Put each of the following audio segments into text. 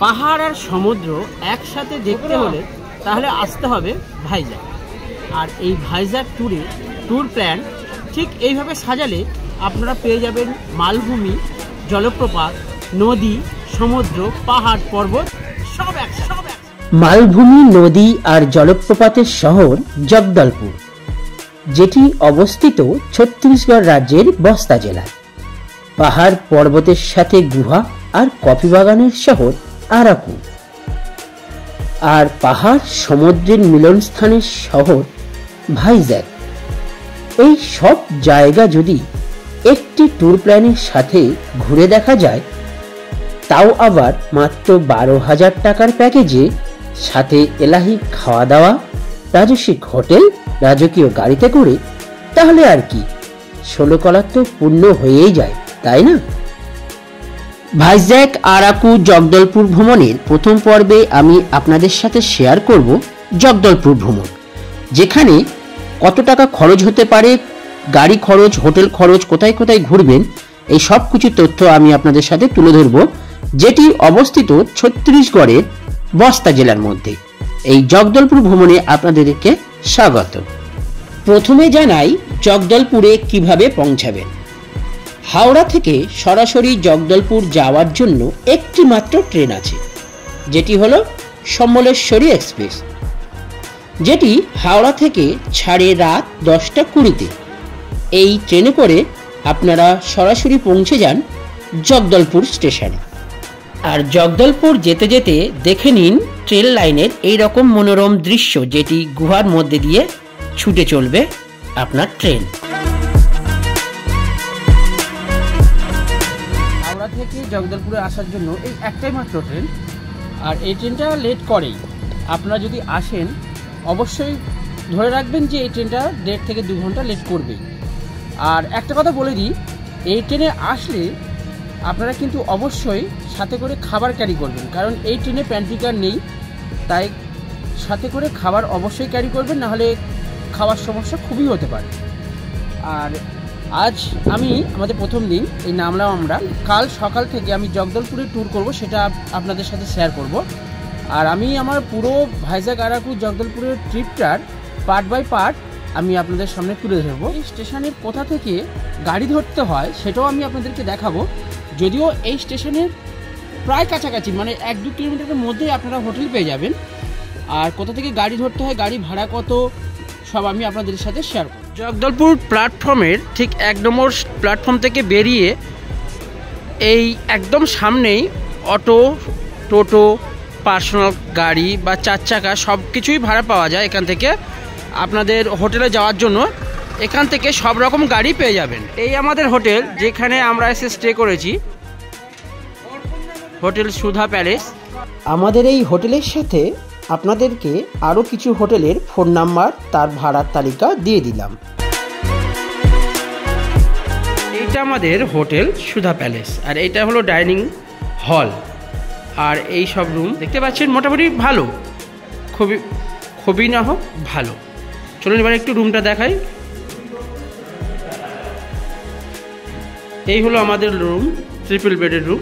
পাহাড় আর সমুদ্র একসাথে দেখতে হলে তাহলে আসতে হবে ভাইজ্যাক। আর এই ভাইজ্যাক ট্যুর প্ল্যান ঠিক এইভাবে সাজালে আপনারা পেয়ে যাবেন মালভূমি, জলপ্রপাত, নদী, সমুদ্র, পাহাড়, পর্বত সব একসাথে। মালভূমি, নদী আর জলপ্রপাতের শহর জগদলপুর, যেটি অবস্থিত ছত্তিশগড় রাজ্যের বস্তা জেলায়। পাহাড় পর্বতের সাথে গুহা আর কফি বাগানের শহর আরাকু। আর পাহাড় সমুদ্রের মিলনস্থানের শহর ভাইজ্যাক। এই সব জায়গা যদি একটি ট্যুর প্ল্যানের সাথে ঘুরে দেখা যায়, তাও আবার মাত্র 12,000 টাকার প্যাকেজে, সাথে এলাহি খাওয়া দাওয়া, রাজস্বিক হোটেল, রাজকীয় গাড়িতে করে, তাহলে আর কি 16 কলা তো পূর্ণ হয়েই যায়, তাই না? ভাইজ্যাক, আরাকু, জগদলপুর ভ্রমণের প্রথম পর্বে আমি আপনাদের সাথে শেয়ার করব জগদলপুর ভ্রমণ, যেখানে কত টাকা খরচ হতে পারে, গাড়ি খরচ, হোটেল খরচ, কোথায় কোথায় ঘুরবেন, এই সব কিছু তথ্য আমি আপনাদের সাথে তুলে ধরব, যেটি অবস্থিত ছত্তিশগড়ের বস্তা জেলার মধ্যে। এই জগদলপুর ভ্রমণে আপনাদেরকে স্বাগত। প্রথমে জানাই জগদলপুরে কিভাবে পৌঁছাবেন। হাওড়া থেকে সরাসরি জগদলপুর যাওয়ার জন্য একটি মাত্র ট্রেন আছে, যেটি হলো সম্বলেশ্বরী এক্সপ্রেস, যেটি হাওড়া থেকে ছাড়ে রাত 10:20-তে। এই ট্রেনে করে আপনারা সরাসরি পৌঁছে যান জগদলপুর স্টেশনে। আর জগদলপুর যেতে যেতে দেখে নিন ট্রেন লাইনের এই রকম মনোরম দৃশ্য, যেটি গুহার মধ্যে দিয়ে ছুটে চলবে আপনার ট্রেন। হাওড়া থেকে জগদলপুরে আসার জন্য এই একটাই মাত্র ট্রেন, আর এই ট্রেনটা লেট করেই। আপনারা যদি আসেন অবশ্যই ধরে রাখবেন যে এই ট্রেনটা 1.5 থেকে 2 ঘন্টা লেট করবেই। আর একটা কথা বলে দিই, এই ট্রেনে আসলে আপনারা কিন্তু অবশ্যই সাথে করে খাবার ক্যারি করবেন, কারণ এই ট্রেনে প্যান্ট্রি কার নেই, তাই সাথে করে খাবার অবশ্যই ক্যারি করবেন, নাহলে খাওয়ার সমস্যা খুবই হতে পারে। আর আজ আমাদের প্রথম দিন, এই নামলাম আমরা। কাল সকাল থেকে আমি জগদলপুরে ট্যুর করব, সেটা আপনাদের সাথে শেয়ার করব। আর আমি আমার পুরো ভাইজ্যাক, আরাকু, জগদলপুরের ট্রিপটার পার্ট বাই পার্ট আমি আপনাদের সামনে তুলে ধরবো। এই স্টেশনের কোথা থেকে গাড়ি ধরতে হয় সেটাও আমি আপনাদেরকে দেখাবো। যদিও এই স্টেশনের প্রায় কাছাকাছি, মানে 1-2 কিলোমিটারের মধ্যেই আপনারা হোটেল পেয়ে যাবেন। আর কোথা থেকে গাড়ি ধরতে হয়, গাড়ি ভাড়া কত, সব আমি আপনাদের সাথে শেয়ার করব। জগদলপুর প্ল্যাটফর্মের ঠিক 1 নম্বর প্ল্যাটফর্ম থেকে বেরিয়ে এই একদম সামনেই অটো, টোটো, পার্সোনাল গাড়ি বা 4 চাকা সব কিছুই ভাড়া পাওয়া যায়। এখান থেকে আপনাদের হোটেলে যাওয়ার জন্য এখান থেকে সব রকম গাড়ি পেয়ে যাবেন। এই আমাদের হোটেল, যেখানে আমরা এসে স্টে করেছি, হোটেল সুধা প্যালেস। আমাদের এই হোটেলের সাথে আপনাদেরকে আরও কিছু হোটেলের ফোন নাম্বার, তার ভাড়ার তালিকা দিয়ে দিলাম। এইটা আমাদের হোটেল সুধা প্যালেস, আর এইটা হলো ডাইনিং হল। আর এই সব রুম দেখতে পাচ্ছেন মোটামুটি ভালো, খুবই না হোক ভালো। চলুন এবার একটু রুমটা দেখাই। এই হলো আমাদের রুম, ট্রিপল বেডের রুম।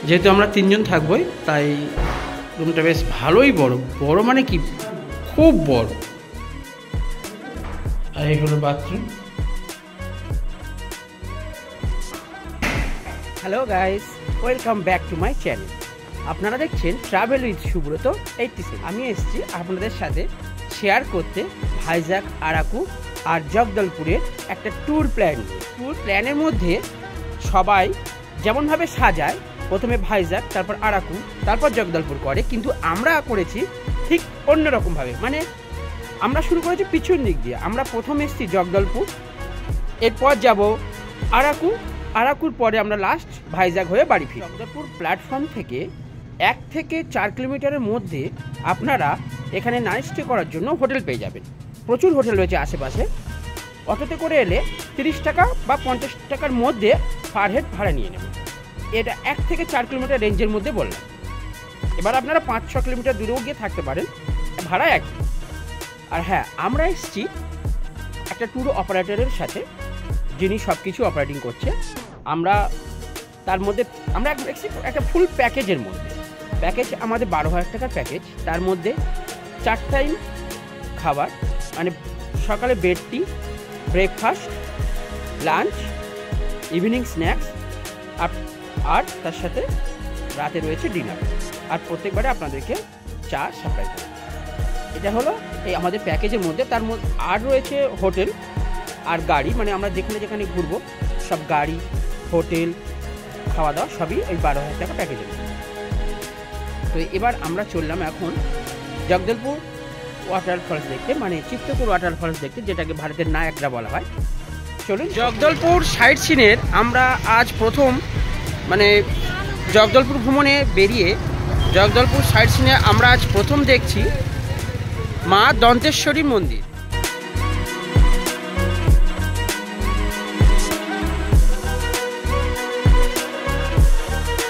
যেহেতু আমরা 3 জন থাকবোই, তাই রুমটা বেশ ভালোই বড় মানে কি খুব বড়। আর এই হলো bathroom. Hello guys, welcome back to my channel. আপনারা দেখছেন ট্রাভেল উইথ সুব্রত 87। আমি এসেছি আপনাদের সাথে শেয়ার করতে ভাইজ্যাক, আরাকু আর জগদলপুরের একটা ট্যুর প্ল্যান। ট্যুর প্ল্যানের মধ্যে সবাই যেমনভাবে সাজায়, প্রথমে ভাইজ্যাক, তারপর আরাকু, তারপর জগদলপুর করে, কিন্তু আমরা করেছি ঠিক অন্যরকমভাবে। মানে আমরা শুরু করেছি পিছন দিক দিয়ে। আমরা প্রথম এসেছি জগদলপুর, এরপর যাব আরাকু, আরাকুর পরে আমরা লাস্ট ভাইজ্যাক হয়ে বাড়ি ফিরি। জগদলপুর প্ল্যাটফর্ম থেকে 1 থেকে 4 কিলোমিটারের মধ্যে আপনারা এখানে নাইট স্টে করার জন্য হোটেল পেয়ে যাবেন। প্রচুর হোটেল রয়েছে আশেপাশে। অটোতে করে এলে 30 টাকা বা 50 টাকার মধ্যে পার হেড ভাড়া নিয়ে নেবেন। এটা 1 থেকে 4 কিলোমিটার রেঞ্জের মধ্যে বললাম। এবার আপনারা 5-6 কিলোমিটার দূরেও গিয়ে থাকতে পারেন, ভাড়া একই। আর হ্যাঁ, আমরা এসেছি একটা ট্যুর অপারেটরের সাথে, যিনি সব কিছু অপারেটিং করছে। আমরা তার মধ্যে আমরা একটা ফুল প্যাকেজের মধ্যে প্যাকেজ আমাদের 12,000 টাকার প্যাকেজ। তার মধ্যে 4 টাইম খাবার, মানে সকালে বেড টি, ব্রেকফাস্ট, লাঞ্চ, ইভিনিং স্ন্যাক্স, আর তার সাথে রাতে রয়েছে ডিনার। আর প্রত্যেকবারে আপনাদেরকে চা সাপ্লাই করে। এটা হলো এই আমাদের প্যাকেজের মধ্যে। তার মধ্যে আর রয়েছে হোটেল আর গাড়ি, মানে আমরা যেখানে যেখানে ঘুরবো সব গাড়ি, হোটেল, খাওয়া দাওয়া সবই ওই 12,000 টাকা প্যাকেজের মধ্যে। তো এবার আমরা চললাম এখন জগদলপুর ওয়াটারফলস দেখতে, মানে চিত্রকূট ওয়াটারফলস দেখতে, যেটাকে ভারতের নায়াগ্রা বলা হয়। চলুন, জগদলপুর সাইট সিনের আমরা আজ প্রথম, মানে জগদলপুর ভ্রমণে বেরিয়ে জগদলপুর সাইট সিনে আমরা আজ প্রথম দেখছি মা দন্তেশ্বরী মন্দির।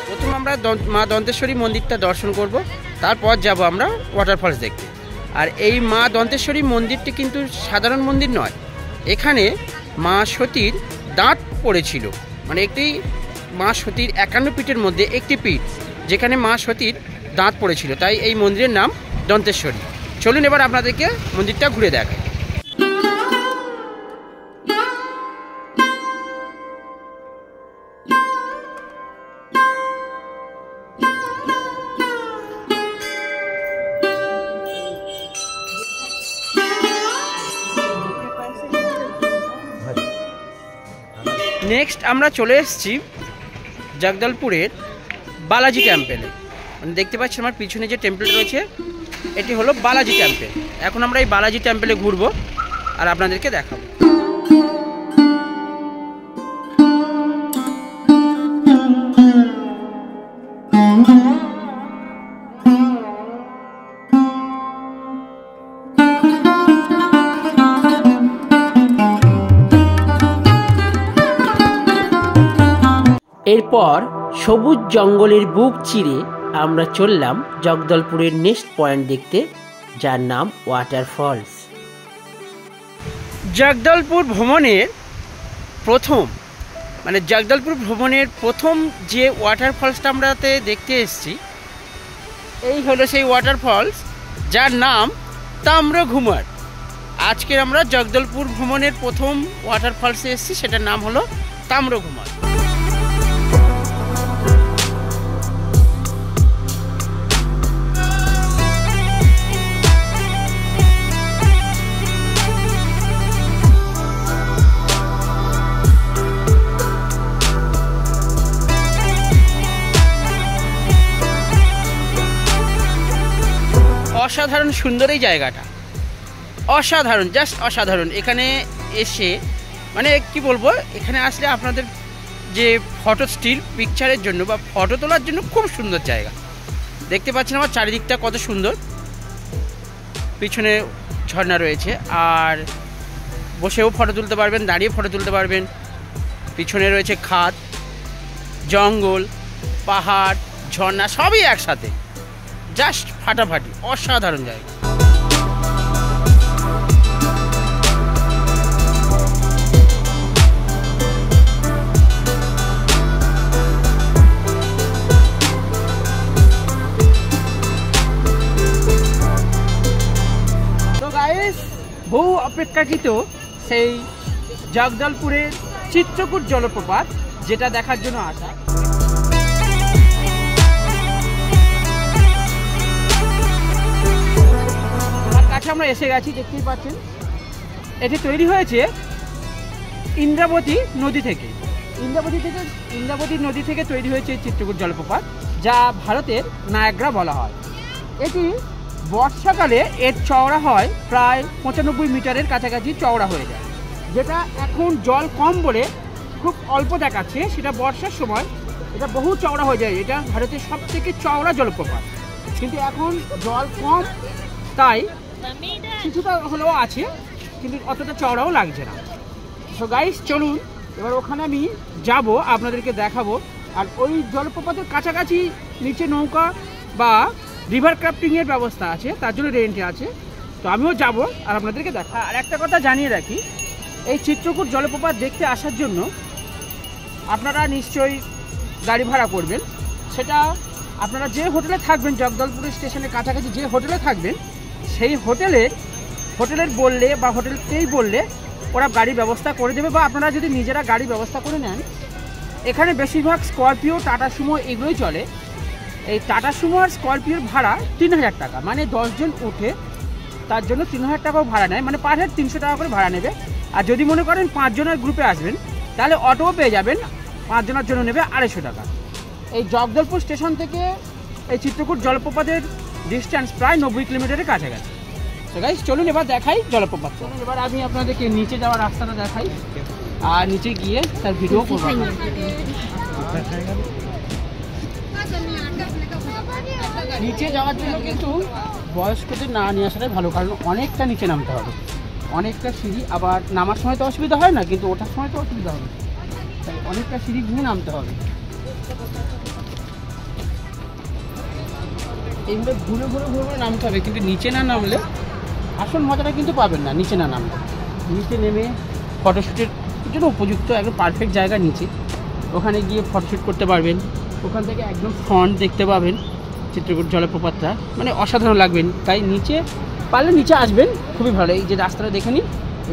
প্রথম আমরা মা দন্তেশ্বরী মন্দিরটা দর্শন করব, তারপর যাব আমরা ওয়াটারফলস দেখতে। আর এই মা দন্তেশ্বরী মন্দিরটি কিন্তু সাধারণ মন্দির নয়, এখানে মা সতীর দাঁত পড়েছিল, মানে একটি মা সতীর 51 পীঠের মধ্যে একটি পীঠ যেখানে মা সতীর দাঁত পড়েছিল, তাই এই মন্দিরের নাম দন্তেশ্বরী। চলুন এবার আপনাদেরকে মন্দিরটা ঘুরে দেখাই। নেক্সট আমরা চলে এসেছি জগদলপুরের বালাজি টেম্পেলে। মানে দেখতে পাচ্ছি আমার পিছনে যে টেম্পল রয়েছে এটি হলো বালাজি টেম্পল। এখন আমরা এই বালাজি টেম্পলে ঘুরবো আর আপনাদেরকে দেখাবো। এরপর সবুজ জঙ্গলের বুক চিরে আমরা চললাম জগদলপুরের নেক্সট পয়েন্ট দেখতে, যার নাম ওয়াটারফলস। জগদলপুর ভ্রমণের প্রথম, মানে জগদলপুর ভ্রমণের প্রথম যে ওয়াটারফলসটা আমরা দেখতে এসেছি, এই হলো সেই ওয়াটারফলস যার নাম তাম্রঘুমার। আজকের আমরা জগদলপুর ভ্রমণের প্রথম ওয়াটারফলসে এসেছি, সেটার নাম হলো তাম্রঘুমার। অসাধারণ সুন্দর এই জায়গাটা, অসাধারণ, জাস্ট অসাধারণ। এখানে এসে মানে কি বলবো, এখানে আসলে আপনাদের যে ফটো স্টিল পিকচারের জন্য বা ফটো তোলার জন্য খুব সুন্দর জায়গা। দেখতে পাচ্ছেন আমার চারিদিকটা কত সুন্দর, পিছনে ঝর্ণা রয়েছে, আর বসেও ফটো তুলতে পারবেন, দাঁড়িয়ে ফটো তুলতে পারবেন। পিছনে রয়েছে খাদ, জঙ্গল, পাহাড়, ঝর্ণা সবই একসাথে, জাস্ট ফাটাফাটি, অসাধারণ জায়গা। তো গাইস, বহু অপেক্ষাকৃত সেই জগদলপুরের চিত্রকূট জলপ্রপাত, যেটা দেখার জন্য আসা। আমরা এসে গেছি, দেখতেই পাচ্ছেন। এটি তৈরি হয়েছে ইন্দ্রাবতী নদী থেকে। ইন্দ্রাবতী নদী থেকে তৈরি হয়েছে চিত্রকূট জলপ্রপাত, যা ভারতের নায়াগ্রা বলা হয়। এটি বর্ষাকালে এর চওড়া হয় প্রায় 95 মিটারের কাছাকাছি চওড়া হয়ে যায়, যেটা এখন জল কম বলে খুব অল্প দেখাচ্ছে, সেটা বর্ষার সময় এটা বহু চওড়া হয়ে যায়। এটা ভারতের সবথেকে চওড়া জলপ্রপাত, কিন্তু এখন জল কম, তাই কিছুটা হলেও আছে, কিন্তু অতটা চওড়াও লাগছে না। তো গাইস, চলুন এবার ওখানে আমি যাব, আপনাদেরকে দেখাবো। আর ওই জলপ্রপাতের কাছাকাছি নিচে নৌকা বা রিভার ক্রাফটিংয়ের ব্যবস্থা আছে, তার জন্য রেন্টে আছে। তো আমিও যাব আর আপনাদেরকে দেখা। আর একটা কথা জানিয়ে রাখি, এই চিত্রকূট জলপ্রপাত দেখতে আসার জন্য আপনারা নিশ্চয়ই গাড়ি ভাড়া করবেন। সেটা আপনারা যে হোটেলে থাকবেন, জগদলপুর স্টেশনের কাছাকাছি যে হোটেলে থাকবেন, সেই হোটেলের বললে বা হোটেলকেই বললে ওরা গাড়ির ব্যবস্থা করে দেবে, বা আপনারা যদি নিজেরা গাড়ি ব্যবস্থা করে নেন। এখানে বেশিরভাগ স্করপিও, টাটা সুমো এগুলোই চলে। এই টাটা সুমো আর স্করপিওর ভাড়া 3000 টাকা, মানে 10 জন উঠে তার জন্য 3000 টাকাও ভাড়া নেয়, মানে পার হেড 300 টাকা করে ভাড়া নেবে। আর যদি মনে করেন 5 জনের গ্রুপে আসবেন, তাহলে অটোও পেয়ে যাবেন, 5 জনের জন্য নেবে 250 টাকা। এই জগদলপুর স্টেশন থেকে এই চিত্রকূট জলপ্রপাতের ডিস্টেন্স প্রায় 90 কিলোমিটারের কাছাকাছি। তো গাইস চলুন এবার দেখাই জলপ্রপাত। চলুন এবার আমি আপনাদেরকে নিচে যাওয়ার রাস্তাটা দেখাই, আর নিচে গিয়ে তার ভিডিও করব। নিচে যাওয়ার জন্য কিন্তু বয়স্কদের না নিয়ে আসাটাই ভালো, কারণ অনেকটা নিচে নামতে হবে, অনেকটা সিঁড়ি, আবার নামার সময় তো অসুবিধা হয় না, কিন্তু ওঠার সময় তো অসুবিধা হবে, তাই অনেকটা সিঁড়ি ঘুরে নামতে হবে। এইভাবে ঘুরে ঘুরে ঘুরে ঘুরে নামতে হবে, কিন্তু নিচে না নামলে আসল মজাটা কিন্তু পাবেন না। নিচে না নামলে, নিচে নেমে ফটোশ্যুটের জন্য উপযুক্ত একদম পারফেক্ট জায়গা নিচে, ওখানে গিয়ে ফটোশ্যুট করতে পারবেন। ওখান থেকে একদম ফ্রন্ট দেখতে পাবেন চিত্রকূট জলপ্রপাতটা, মানে অসাধারণ লাগবেন। তাই নিচে পারলে নিচে আসবেন, খুবই ভালো। এই যে রাস্তাটা দেখে নিন,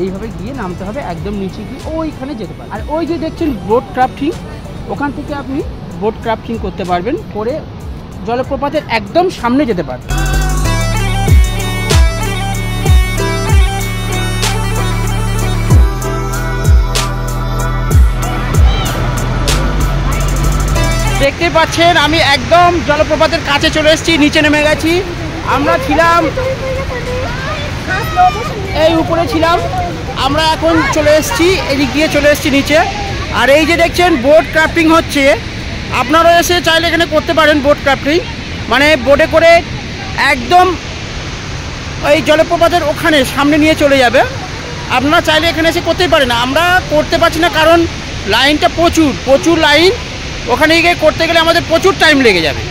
এইভাবে গিয়ে নামতে হবে, একদম নিচে গিয়ে ওইখানে যেতে পারেন। আর ওই যে দেখছেন বোট ক্রাফটিং, ওখান থেকে আপনি বোট ক্রাফটিং করতে পারবেন, করে জলপ্রপাতের একদম সামনে যেতে পারবেন। দেখতে পাচ্ছেন আমি একদম জলপ্রপাতের কাছে চলে এসেছি, নিচে নেমে গেছি। আমরা ছিলাম এই উপরে ছিলাম, আমরা এখন চলে এসেছি এদিক দিয়ে চলে এসেছি নিচে। আর এই যে দেখছেন বোট ক্রাফটিং হচ্ছে, আপনারা এসে চাইলে এখানে করতে পারেন বোট ক্রাফটিং, মানে বোটে করে একদম ওই জলপ্রপাতের ওখানে সামনে নিয়ে চলে যাবে। আপনারা চাইলে এখানে এসে করতেই পারেন, আমরা করতে পারছি না কারণ লাইনটা প্রচুর লাইন, ওখানে গিয়ে করতে গেলে আমাদের প্রচুর টাইম লেগে যাবে,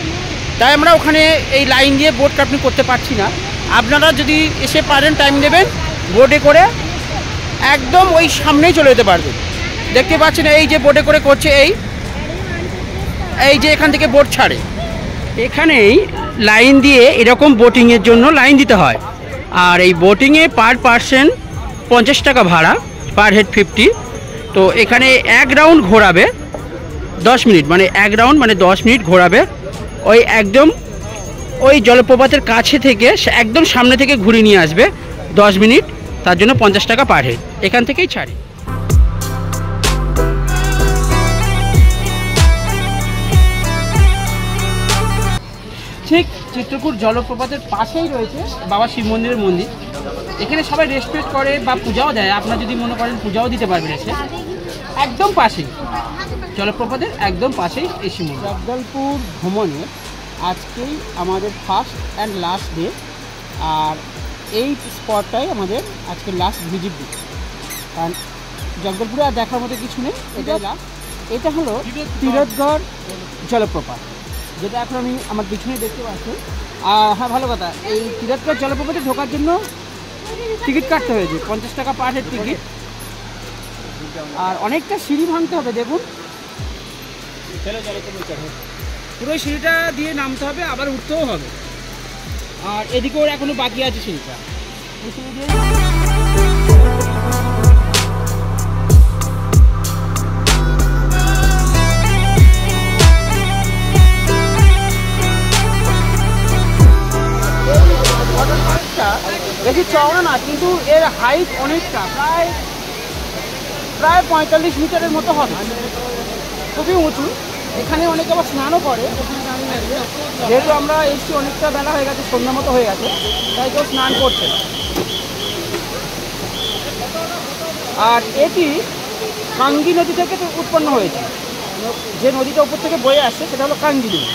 তাই আমরা ওখানে এই লাইন দিয়ে বোট ক্রাফটিং করতে পারছি না। আপনারা যদি এসে পারেন, টাইম দেবেন, বোটে করে একদম ওই সামনেই চলে যেতে পারবেন। দেখতে পাচ্ছেন এই যে বোটে করে করছে, এই যে এখান থেকে বোট ছাড়ে, এখানেই লাইন দিয়ে এরকম বোটিংয়ের জন্য লাইন দিতে হয়। আর এই বোটিংয়ে পার পার্সন 50 টাকা ভাড়া, পার হেড 50। তো এখানে এক রাউন্ড ঘোরাবে 10 মিনিট, মানে এক রাউন্ড মানে 10 মিনিট ঘোরাবে, ওই একদম ওই জলপ্রপাতের কাছে থেকে একদম সামনে থেকে ঘুরে নিয়ে আসবে 10 মিনিট, তার জন্য 50 টাকা পার হেড, এখান থেকেই ছাড়ে। ঠিক চিত্রকূট জলপ্রপাতের পাশেই রয়েছে বাবা শিব মন্দিরের মন্দির। এখানে সবাই রেসপেক্ট করে বা পূজাও দেয়, আপনারা যদি মনে করেন পূজাও দিতে পারবেন এসে। একদম পাশেই জলপ্রপাতের একদম পাশেই এই শিব মন্দির। জগদলপুর ভ্রমণে আজকেই আমাদের ফার্স্ট অ্যান্ড লাস্ট ডে, আর এই স্পটটাই আমাদের আজকে লাস্ট ভিজিট দিই, কারণ জগদলপুরে আর দেখার মতো কিছু নেই, এটাই লাস্ট। এটা হলো তীরথগড় জলপ্রপাত, যেটা এখন আমি আমার পিছনে দেখতে পাচ্ছি। আর হ্যাঁ, ভালো কথা, এই তীরথগড় জলপ্রপাতে ঢোকার জন্য টিকিট কাটতে হয়েছে, 50 টাকা পার হেড টিকিট। আর অনেকটা সিঁড়ি ভাঙতে হবে, দেখুন পুরো সিঁড়িটা দিয়ে নামতে হবে, আবার উঠতেও হবে। আর এদিকেও এখনো বাকি আছে সিঁড়িটা, এই সিঁড়ি দিয়ে বেশি চওড়া না, কিন্তু এর হাইট অনেকটা, প্রায় 45 মিটারের মতো হবে, খুবই উঁচু। এখানে অনেকে আবার স্নানও করে, যেহেতু আমরা এসছি অনেকটা বেলা হয়ে গেছে, সন্ধ্যা মতো হয়ে গেছে, তাই কেউ স্নান করছে। আর এটি কাঙ্গি নদী থেকে উৎপন্ন হয়েছে, যে নদীটা উপর থেকে বয়ে আসছে সেটা হলো কাঙ্গি নদী।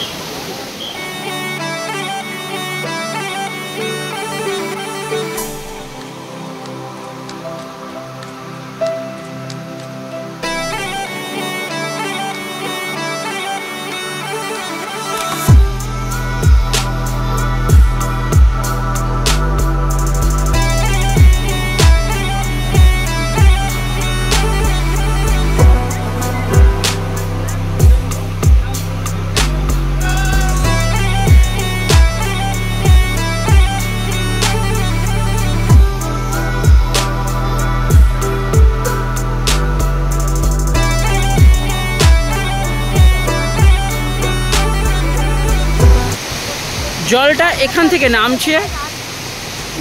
জলটা এখান থেকে নামছে,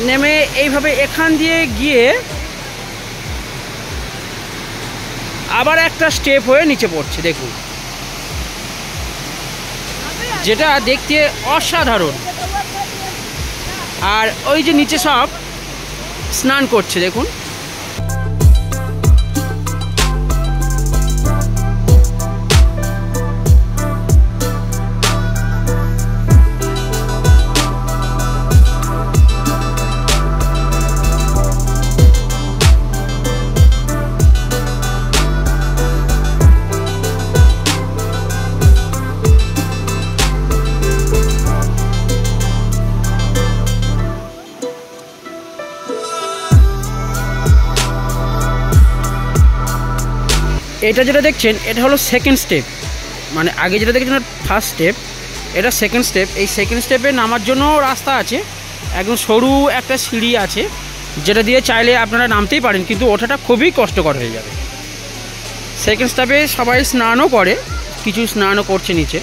নেমে এইভাবে এখান দিয়ে গিয়ে আবার একটা স্টেপ হয়ে নিচে পড়ছে। দেখুন, যেটা দেখতে অসাধারণ। আর ওই যে নিচে সব স্নান করছে দেখুন। এটা যেটা দেখছেন এটা হলো সেকেন্ড স্টেপ, মানে আগে যেটা দেখছেন ফার্স্ট স্টেপ, এটা সেকেন্ড স্টেপ। এই সেকেন্ড স্টেপে নামার জন্য রাস্তা আছে, একদম সরু একটা সিঁড়ি আছে, যেটা দিয়ে চাইলে আপনারা নামতেই পারেন, কিন্তু ওঠাটা খুবই কষ্টকর হয়ে যাবে। সেকেন্ড স্টেপে সবাই স্নানও করে, কিছু স্নানও করছে নিচে।